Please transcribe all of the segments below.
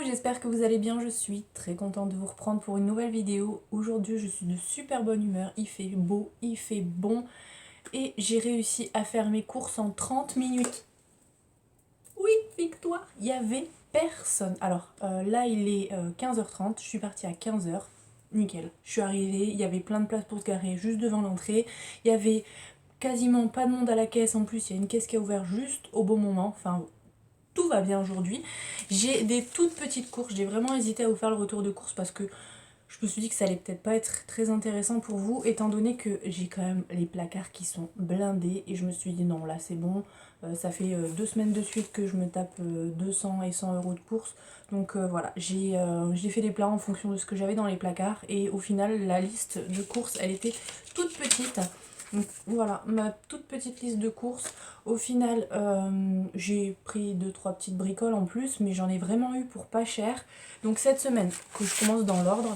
j'espère que vous allez bien, je suis très contente de vous reprendre pour une nouvelle vidéo. Aujourd'hui je suis de super bonne humeur, il fait beau, il fait bon et j'ai réussi à faire mes courses en 30 minutes. Oui, victoire, il y avait personne. Alors là il est 15h30, je suis partie à 15h, nickel. Je suis arrivée, il y avait plein de places pour se garer juste devant l'entrée, il y avait quasiment pas de monde à la caisse, en plus il y a une caisse qui a ouvert juste au bon moment, enfin tout va bien aujourd'hui. J'ai des toutes petites courses, j'ai vraiment hésité à vous faire le retour de course parce que je me suis dit que ça allait peut-être pas être très intéressant pour vous, étant donné que j'ai quand même les placards qui sont blindés et je me suis dit non là c'est bon, ça fait 2 semaines de suite que je me tape 200 et 100 euros de courses, donc voilà, j'ai fait des plans en fonction de ce que j'avais dans les placards et au final la liste de courses elle était toute petite. Donc voilà, ma toute petite liste de courses. Au final, j'ai pris 2-3 petites bricoles en plus, mais j'en ai vraiment eu pour pas cher. Donc cette semaine, que je commence dans l'ordre.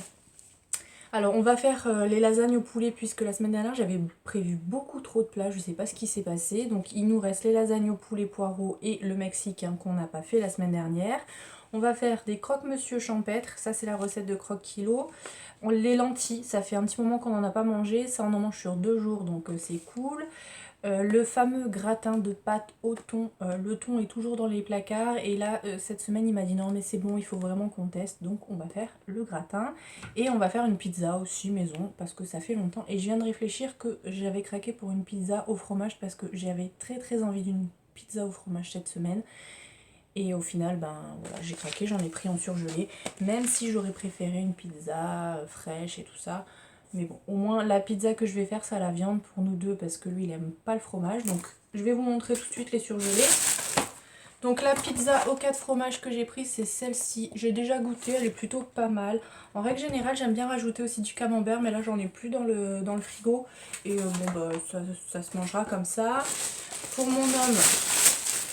Alors on va faire les lasagnes au poulet, puisque la semaine dernière j'avais prévu beaucoup trop de plats, je sais pas ce qui s'est passé. Donc il nous reste les lasagnes au poulet poireau et le mexicain qu'on n'a pas fait la semaine dernière. On va faire des croque-monsieur champêtre, ça c'est la recette de croque-kilo. Les lentilles, ça fait un petit moment qu'on n'en a pas mangé, ça on en mange sur 2 jours donc c'est cool. Le fameux gratin de pâte au thon, le thon est toujours dans les placards et là cette semaine il m'a dit non mais c'est bon, il faut vraiment qu'on teste, donc on va faire le gratin et on va faire une pizza aussi maison parce que ça fait longtemps et je viens de réfléchir que j'avais craqué pour une pizza au fromage parce que j'avais très envie d'une pizza au fromage cette semaine et au final ben voilà, j'ai craqué, j'en ai pris en surgelé, même si j'aurais préféré une pizza fraîche et tout ça. Mais bon, au moins la pizza que je vais faire, c'est à la viande pour nous deux parce que lui il aime pas le fromage. Donc je vais vous montrer tout de suite les surgelés. Donc la pizza aux 4 fromages que j'ai prise, c'est celle-ci. J'ai déjà goûté, elle est plutôt pas mal. En règle générale, j'aime bien rajouter aussi du camembert, mais là j'en ai plus dans le frigo. Et bon bah ça se mangera comme ça. Pour mon homme,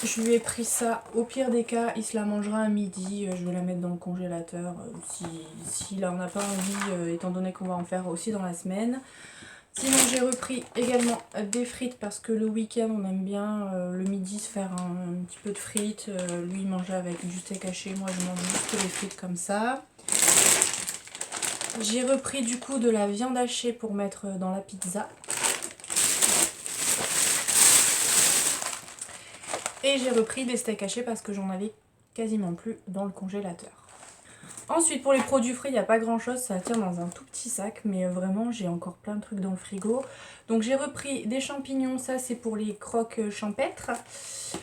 je lui ai pris ça, au pire des cas, il se la mangera à midi, je vais la mettre dans le congélateur s'il en a pas envie, étant donné qu'on va en faire aussi dans la semaine. Sinon j'ai repris également des frites parce que le week-end on aime bien le midi se faire un petit peu de frites. Lui il mangeait avec du steak haché, moi je mange juste les frites comme ça. J'ai repris du coup de la viande hachée pour mettre dans la pizza. Et j'ai repris des steaks hachés parce que j'en avais quasiment plus dans le congélateur. Ensuite pour les produits frais il n'y a pas grand chose, ça tient dans un tout petit sac, mais vraiment j'ai encore plein de trucs dans le frigo. Donc j'ai repris des champignons, ça c'est pour les croques champêtres.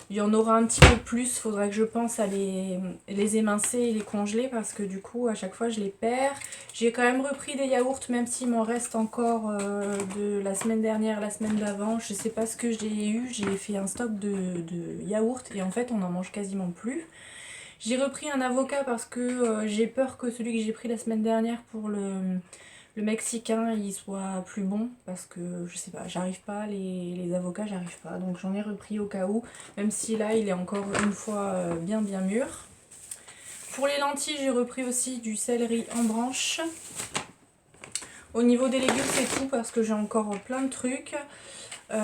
Il y en aura un petit peu plus, faudra que je pense à les émincer et les congeler parce que du coup à chaque fois je les perds. J'ai quand même repris des yaourts même s'il m'en reste encore de la semaine dernière, la semaine d'avant. Je sais pas ce que j'ai eu, j'ai fait un stock de yaourts et en fait on n'en mange quasiment plus. J'ai repris un avocat parce que j'ai peur que celui que j'ai pris la semaine dernière pour le mexicain il soit plus bon parce que je sais pas, j'arrive pas, les avocats j'arrive pas, donc j'en ai repris au cas où, même si là il est encore une fois bien mûr. Pour les lentilles j'ai repris aussi du céleri en branche. Au niveau des légumes c'est tout parce que j'ai encore plein de trucs.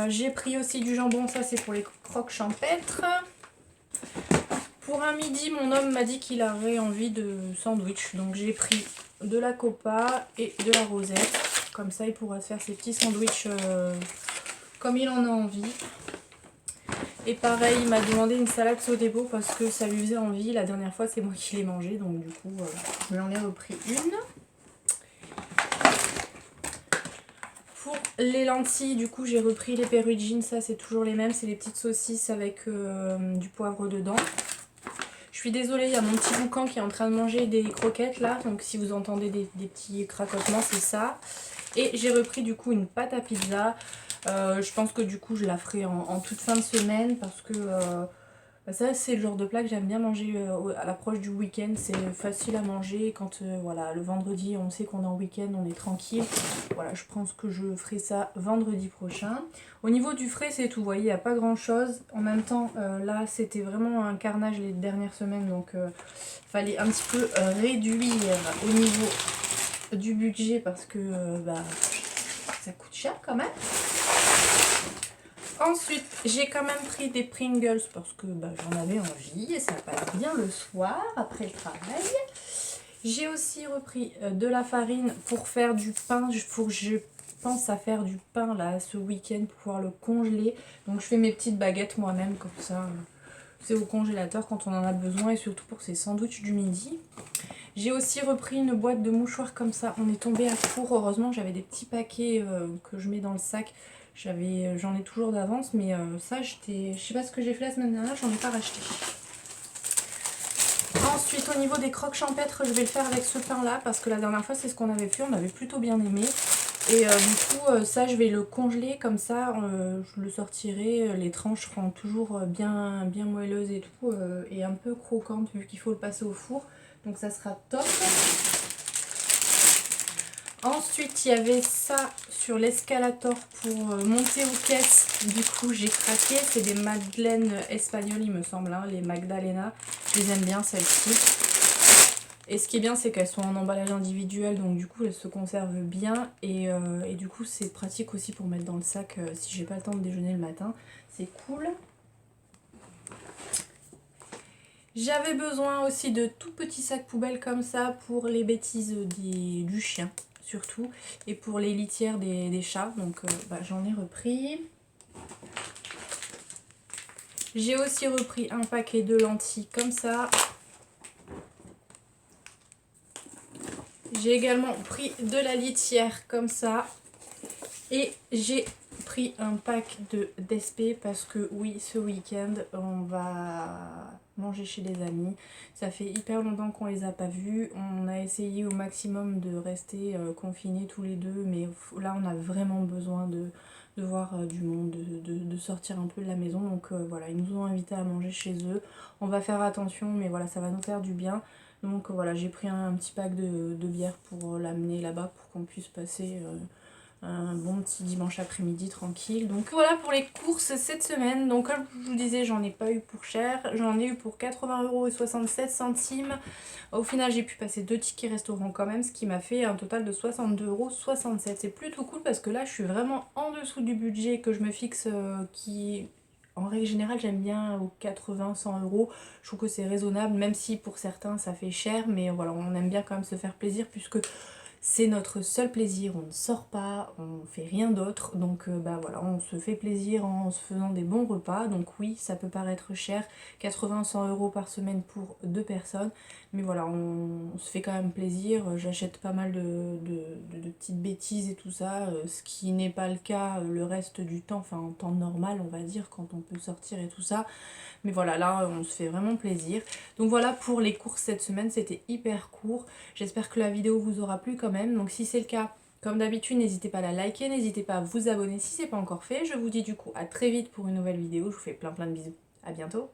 J'ai pris aussi du jambon, ça c'est pour les croques champêtres. Pour un midi, mon homme m'a dit qu'il avait envie de sandwich. Donc j'ai pris de la copa et de la rosette. Comme ça, il pourra se faire ses petits sandwichs comme il en a envie. Et pareil, il m'a demandé une salade sodebo parce que ça lui faisait envie. La dernière fois, c'est moi qui l'ai mangé. Donc du coup, je lui en ai repris une. Pour les lentilles, du coup, j'ai repris les perugines. Ça, c'est toujours les mêmes. C'est les petites saucisses avec du poivre dedans. Je suis désolée, il y a mon petit boucan qui est en train de manger des croquettes là, donc si vous entendez des petits craquements, c'est ça. Et j'ai repris du coup une pâte à pizza. Je pense que du coup je la ferai en toute fin de semaine parce que ça c'est le genre de plat que j'aime bien manger à l'approche du week-end. C'est facile à manger quand voilà, le vendredi on sait qu'on est en week-end, on est tranquille. Voilà, je pense que je ferai ça vendredi prochain. Au niveau du frais c'est tout, vous voyez, il n'y a pas grand chose. En même temps là c'était vraiment un carnage les dernières semaines, donc fallait un petit peu réduire au niveau du budget parce que bah, ça coûte cher quand même. Ensuite, j'ai quand même pris des Pringles parce que j'en avais envie et ça passe bien le soir après le travail. J'ai aussi repris de la farine pour faire du pain. Je pense à faire du pain là ce week-end pour pouvoir le congeler. Donc je fais mes petites baguettes moi-même comme ça. C'est au congélateur quand on en a besoin et surtout pour ces sandwichs du midi. J'ai aussi repris une boîte de mouchoirs comme ça. On est tombé à court. Heureusement, j'avais des petits paquets que je mets dans le sac. J'en ai toujours d'avance, mais ça, je sais pas ce que j'ai fait la semaine dernière, j'en ai pas racheté. Ensuite, au niveau des croques champêtres, je vais le faire avec ce pain-là parce que la dernière fois, c'est ce qu'on avait fait. On avait plutôt bien aimé. Et du coup, ça, je vais le congeler comme ça. Je le sortirai. Les tranches seront toujours bien moelleuses et tout. Et un peu croquantes vu qu'il faut le passer au four. Donc ça sera top. Ensuite, il y avait ça sur l'escalator pour monter aux caisses. Du coup, j'ai craqué. C'est des madeleines espagnoles, il me semble, hein, les Magdalena. Je les aime bien, celles-ci. Et ce qui est bien, c'est qu'elles sont en emballage individuel. Donc, du coup, elles se conservent bien. Et du coup, c'est pratique aussi pour mettre dans le sac si j'ai pas le temps de déjeuner le matin. C'est cool. J'avais besoin aussi de tout petits sacs poubelles comme ça pour les bêtises du chien surtout et pour les litières des chats, donc j'en ai repris. J'ai aussi repris un paquet de lentilles comme ça. J'ai également pris de la litière comme ça et j'ai pris un pack d'SP parce que oui, ce week-end on va manger chez des amis. Ça fait hyper longtemps qu'on les a pas vus. On a essayé au maximum de rester confinés tous les deux, mais là on a vraiment besoin de voir du monde, de sortir un peu de la maison. Donc voilà, ils nous ont invités à manger chez eux. On va faire attention, mais voilà, ça va nous faire du bien. Donc voilà, j'ai pris un petit pack de bière pour l'amener là-bas pour qu'on puisse passer un bon petit dimanche après-midi tranquille. Donc voilà pour les courses cette semaine. Donc comme je vous disais, j'en ai pas eu pour cher. J'en ai eu pour 80,67 €. Au final, j'ai pu passer 2 tickets restaurant quand même, ce qui m'a fait un total de 62,67 €. C'est plutôt cool parce que là, je suis vraiment en dessous du budget que je me fixe qui... En règle générale, j'aime bien aux 80-100 €. Je trouve que c'est raisonnable, même si pour certains ça fait cher. Mais voilà, on aime bien quand même se faire plaisir puisque c'est notre seul plaisir, on ne sort pas, on fait rien d'autre, donc voilà, on se fait plaisir en se faisant des bons repas. Donc oui, ça peut paraître cher, 80-100 € par semaine pour 2 personnes, mais voilà, on se fait quand même plaisir. J'achète pas mal de petites bêtises et tout ça, ce qui n'est pas le cas le reste du temps, enfin en temps normal on va dire, quand on peut sortir et tout ça. Mais voilà, là on se fait vraiment plaisir. Donc voilà pour les courses cette semaine, c'était hyper court. J'espère que la vidéo vous aura plu quand même. Donc si c'est le cas, comme d'habitude, n'hésitez pas à la liker, n'hésitez pas à vous abonner si c'est pas encore fait. Je vous dis du coup à très vite pour une nouvelle vidéo. Je vous fais plein de bisous. À bientôt.